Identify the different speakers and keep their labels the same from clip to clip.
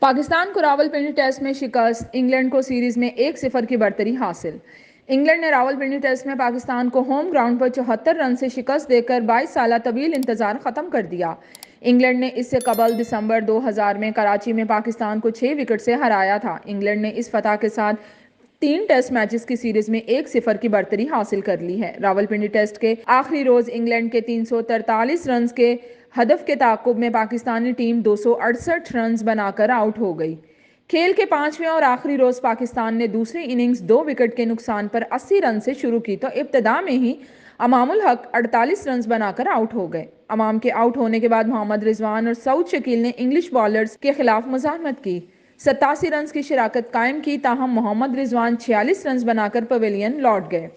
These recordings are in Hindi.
Speaker 1: पाकिस्तान को रावलपिंडी टेस्ट में शिकस्त, इंग्लैंड को सीरीज में 1-0 की बढ़तरी हासिल। इंग्लैंड ने रावलपिंडी टेस्ट में पाकिस्तान को होम ग्राउंड पर 74 रन से शिकस्त देकर 22 साल तवील इंतजार खत्म कर दिया। इंग्लैंड ने इससे कबल दिसंबर 2000 में कराची में पाकिस्तान को 6 विकेट से हराया था। इंग्लैंड ने इस फतह के साथ 3 टेस्ट मैचेस की सीरीज में 1-0 की बढ़तरी हासिल कर ली है। रावलपिंडी टेस्ट के आखिरी रोज इंग्लैंड के 343 रन के हदफ के ताकुब में पाकिस्तानी टीम 268 रन बनाकर आउट हो गई। खेल के 5वें और आखिरी रोज पाकिस्तान ने दूसरी इनिंग्स 2 विकेट के नुकसान पर 80 रन से शुरू की तो इब्तदा में ही अमामुल हक 48 रन बनाकर आउट हो गए। अमाम के आउट होने के बाद मोहम्मद रिजवान और सऊद शकील ने इंग्लिश बॉलर्स के खिलाफ मुजाहमत की, 87 रन की शराकत कायम की, ताहम मोहम्मद रिजवान 46 रन बनाकर पवेलियन लौट गए।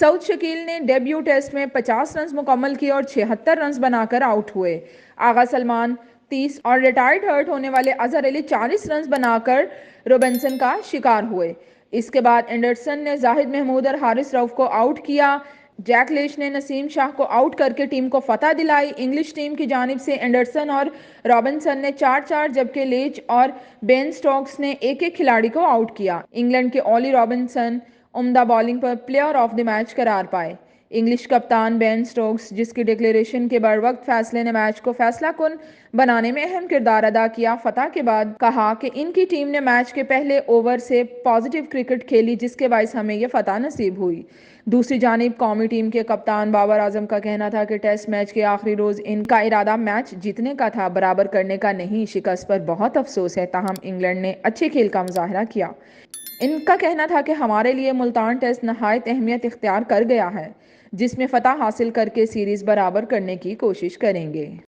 Speaker 1: सऊद शकील ने डेब्यू टेस्ट में 50 रन मुकम्मल किए और 76 रन बनाकर आउट हुए। आगा सलमान 30 और रिटायर्ड हर्ट होने वाले अजहर अली 40 रन बनाकर रोबिन्सन का शिकार हुए। इसके बाद एंडरसन ने जाहिद महमूद और हारिस रऊफ को आउट किया। जैक लेच ने नसीम शाह को आउट करके टीम को फतह दिलाई। इंग्लिश टीम की जानिब से एंडरसन और रॉबिन्सन ने 4-4 जबकि लेच और बेन स्टोक्स ने एक-एक खिलाड़ी को आउट किया। इंग्लैंड के ओली रॉबिन्सन उम्दा बॉलिंग पर प्लेयर ऑफ द मैच करार पाए। इंग्लिश कप्तान बेन स्टोक्स, जिसकी डिक्लेरेशन के बरवक्त फैसले ने मैच को फैसला कुन बनाने में अहम किरदार अदा किया, फतह के बाद कहा कि इनकी टीम ने मैच के पहले ओवर से पॉजिटिव क्रिकेट खेली, जिसके बायस हमें यह फतह नसीब हुई। दूसरी जानिब कौमी टीम के कप्तान बाबर आजम का कहना था कि टेस्ट मैच के आखिरी रोज इनका इरादा मैच जीतने का था, बराबर करने का नहीं। शिकस्त पर बहुत अफसोस है, ताहम इंग्लैंड ने अच्छे खेल का मुजाहरा किया। इनका कहना था कि हमारे लिए मुल्तान टेस्ट नहायत अहमियत इख्तियार कर गया है, जिसमें फतह हासिल करके सीरीज बराबर करने की कोशिश करेंगे।